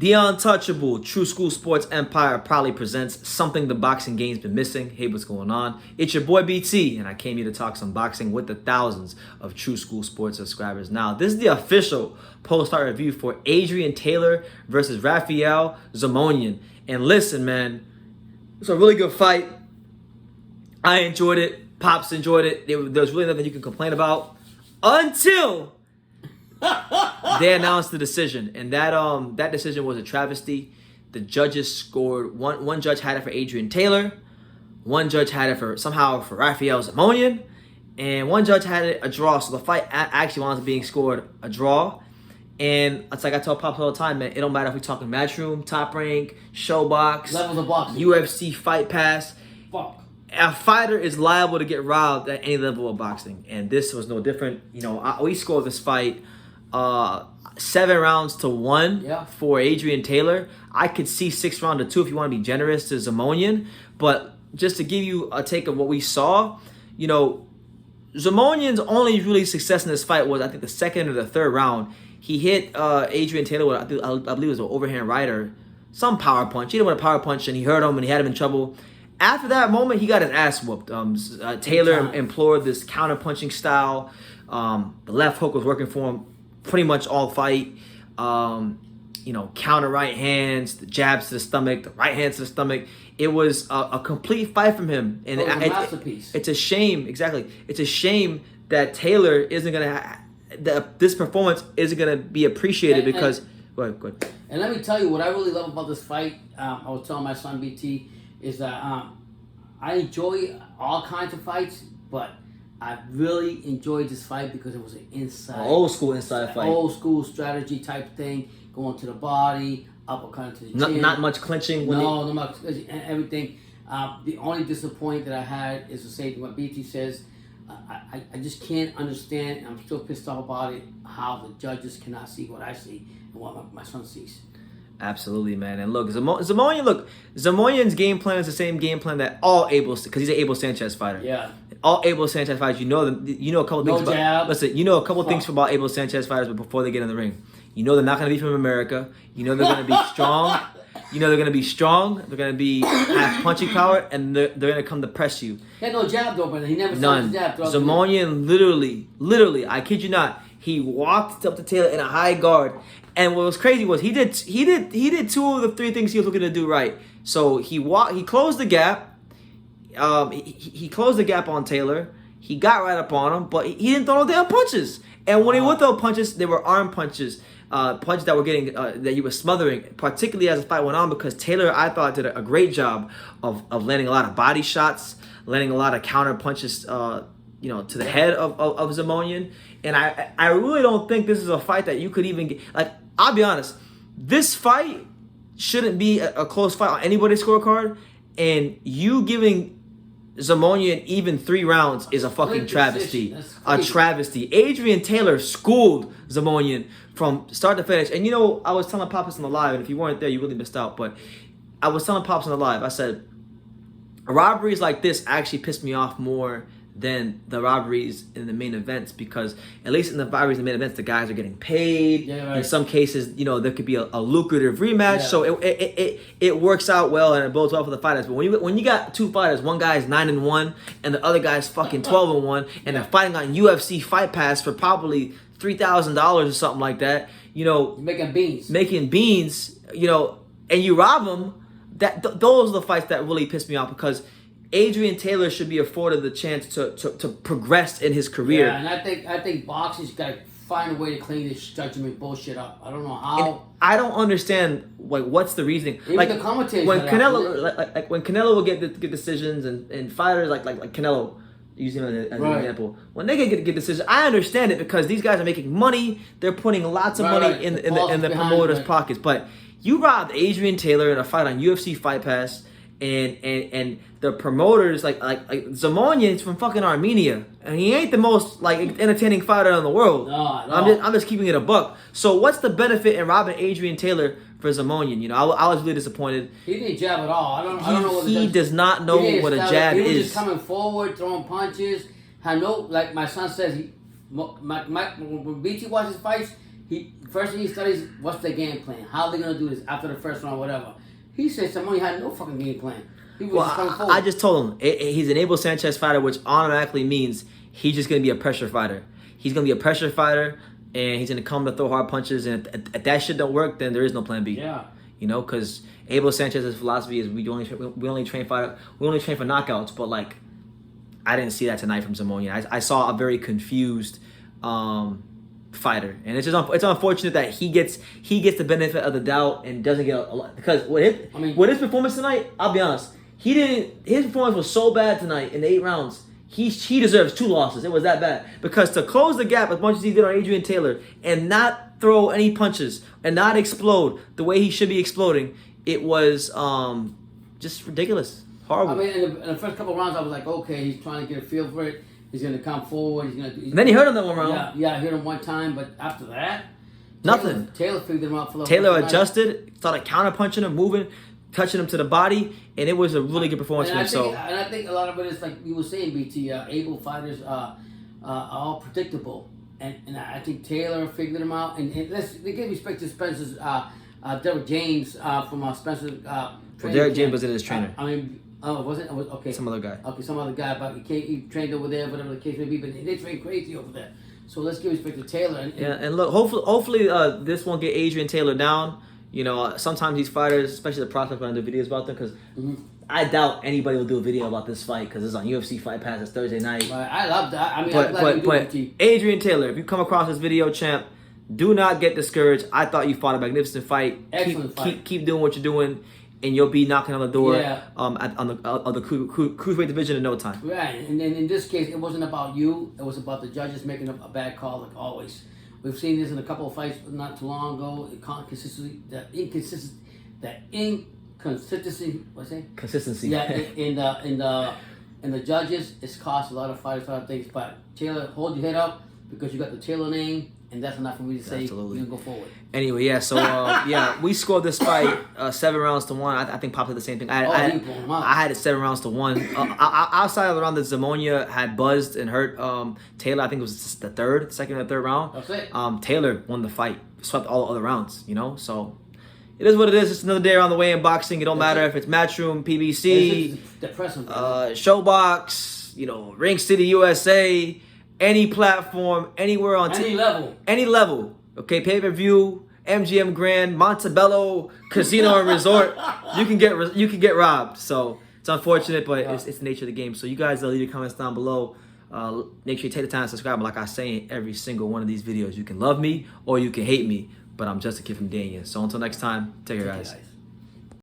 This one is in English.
The untouchable True School Sports Empire proudly presents something the boxing game's been missing. Hey, what's going on? It's your boy BT, and I came here to talk some boxing with the thousands of True School Sports subscribers. Now, this is the official post-fight review for Adrian Taylor versus Rafayel Simonyan. And listen, man, it's a really good fight. I enjoyed it. Pops enjoyed it. There's really nothing you can complain about until they announced the decision, and that decision was a travesty. The judges scored one judge had it for Adrian Taylor, one judge had it for Rafayel Simonyan, and one judge had it a draw. So the fight actually wound up being scored a draw. And it's like I tell Pops all the time, man, it don't matter if we're talking Matchroom, Top Rank, Showbox, levels of boxing, UFC Fight Pass. Fuck. A fighter is liable to get robbed at any level of boxing, and this was no different. You know, we scored this fight 7 rounds to 1 for Adrian Taylor. I could see 6 rounds to 2 if you want to be generous to Simonyan, but just to give you a take of what we saw, you know, Simonyan's only really success in this fight was, I think, the second or the third round. He hit Adrian Taylor with, I believe it was an overhand right or some power punch. He hit him with a power punch, and he hurt him, and he had him in trouble. After that moment, he got his ass whooped. Taylor employed this counter-punching style. The left hook was working for him pretty much all fight. You know, counter right hands, the jabs to the stomach, the right hands to the stomach. It was a complete fight from him. And a masterpiece. It's a shame, exactly. It's a shame that Taylor isn't gonna. This performance isn't gonna be appreciated because. Go ahead. And let me tell you what I really love about this fight. I was telling my son BT is that I enjoy all kinds of fights, but I really enjoyed this fight because it was an old school inside fight, old school strategy type thing, going to the body, uppercut to the chin. Not much clinching. Not much clinching, and everything. The only disappointment that I had is the same thing what BT says. I just can't understand, and I'm still pissed off about it, how the judges cannot see what I see and what my son sees. Absolutely, man. And look, Simonyan's game plan is the same game plan that all because he's an Abel Sanchez fighter. Yeah. All Abel Sanchez fighters, you know a couple things about. Jab. Listen, you know a couple things about Abel Sanchez fighters, but before they get in the ring, you know they're not going to be from America. You know they're going to be strong. You know they're going to be strong. They're going to be have punching power, and they're going to come to press you. He had no jab though, but he never saw his jab. Simonyan literally, I kid you not, he walked up to Taylor in a high guard. And what was crazy was he did 2 of the 3 things he was looking to do right. So he closed the gap. He closed the gap on Taylor. He got right up on him, but he didn't throw no damn punches. And when he would throw punches, they were arm punches, punches that were getting that he was smothering. Particularly as the fight went on, because Taylor, I thought, did a great job of landing a lot of body shots, landing a lot of counter punches. You know, to the head of Simonyan. And I really don't think this is a fight that you could even get. Like, I'll be honest, this fight shouldn't be a close fight on anybody's scorecard. And you giving Simonyan even 3 rounds is a fucking travesty. A travesty. Adrian Taylor schooled Simonyan from start to finish. And you know, I was telling Pops on the live, and if you weren't there, you really missed out. But I was telling Pops on the live, I said, robberies like this actually pissed me off more than the robberies in the main events, because at least in the robberies in the main events, the guys are getting paid. Yeah, right. In some cases, you know, there could be a lucrative rematch. Yeah. So it works out well, and it bodes well for the fighters. But when you got 2 fighters, one guy's 9-1 and the other guy's fucking 12-1, and they're fighting on UFC Fight Pass for probably $3,000 or something like that, you know, making beans, you know, and you rob them. Those are the fights that really piss me off, because Adrian Taylor should be afforded the chance to progress in his career. Yeah, and I think boxing's got to find a way to clean this judgment bullshit up. I don't know how. And I don't understand, like, what's the reasoning. Even like the commentators. When Canelo, when Canelo will get decisions, and fighters like Canelo, using him as an example, when they get decisions, I understand it, because these guys are making money. They're putting lots of money in the promoters' pockets. But you robbed Adrian Taylor in a fight on UFC Fight Pass. And the promoters like Simonyan's from fucking Armenia, and he ain't the most entertaining fighter in the world. No. I'm just keeping it a buck. So what's the benefit in robbing Adrian Taylor for Simonyan? You know, I was really disappointed. He didn't jab at all. I don't know what he does not know what a jab is. He was just coming forward, throwing punches. Had no, like my son says, when BT watches fights, First thing he studies, what's their game plan? How are they gonna do this after the first round, whatever. He said Simonyan had no fucking game plan. He was just coming forward. I just told him he's an Abel Sanchez fighter, which automatically means he's just gonna be a pressure fighter. He's gonna be a pressure fighter, and he's gonna come to throw hard punches. And if that shit don't work, then there is no plan B. Yeah. You know, because Abel Sanchez's philosophy is we only train for knockouts, but like I didn't see that tonight from Simonyan. I saw a very confused fighter, and it's unfortunate that he gets the benefit of the doubt and doesn't get a lot, because with his performance tonight, I'll be honest, his performance was so bad tonight in the 8 rounds. He deserves 2 losses. It was that bad, because to close the gap as much as he did on Adrian Taylor and not throw any punches and not explode the way he should be exploding, it was just ridiculous, horrible. I mean, in the first couple of rounds, I was like, okay, he's trying to get a feel for it. He's gonna come forward. And then he hurt him that one round. Yeah, I hit him one time, but after that, nothing. Taylor figured him out for the Taylor adjusted, started counter punching him, moving, touching him to the body, and it was a really good performance from him. And I think a lot of it is like you were saying, BT. Able fighters are all predictable, and I think Taylor figured him out. And let's give respect to Spencer's Derek James from Spencer's. Derek James was his trainer. Was it? Okay. Some other guy. Okay, some other guy, but he trained over there, whatever the case may be. But they train crazy over there. So let's give respect to Taylor. And look, hopefully this won't get Adrian Taylor down. You know, sometimes these fighters, especially the prospects, when I do videos about them, because I doubt anybody will do a video about this fight because it's on UFC Fight Pass. It's Thursday night. Right, I love that. I mean, but Adrian Taylor, if you come across this video, champ, do not get discouraged. I thought you fought a magnificent fight. Excellent fight. Keep doing what you're doing, and you'll be knocking on the door on the cruiserweight division in no time. Right, and then in this case, it wasn't about you. It was about the judges making a bad call, like always. We've seen this in a couple of fights not too long ago. The inconsistency. What's it? Consistency. Yeah, in the judges, it's cost a lot of fighters, a lot of things. But Taylor, hold your head up because you got the Taylor name, and that's enough for me to say you can go forward. Anyway, yeah. So we scored this fight 7 rounds to 1. I think Pop did the same thing. I had it 7 rounds to 1. Outside of the round that Simonyan had buzzed and hurt Taylor, I think it was the second or third round. That's it. Taylor won the fight, swept all the other rounds. You know, so it is what it is. It's another day around the way in boxing. It don't matter if it's Matchroom, PBC, Showbox, Ring City, USA, any platform, anywhere on any level. Okay, pay-per-view, MGM Grand, Montebello, Casino and Resort. You can get robbed. So it's unfortunate, but it's the nature of the game. So you guys leave your comments down below. Make sure you take the time to subscribe. Like I say in every single one of these videos, you can love me or you can hate me, but I'm just a kid from Daniel. So until next time, take care, guys.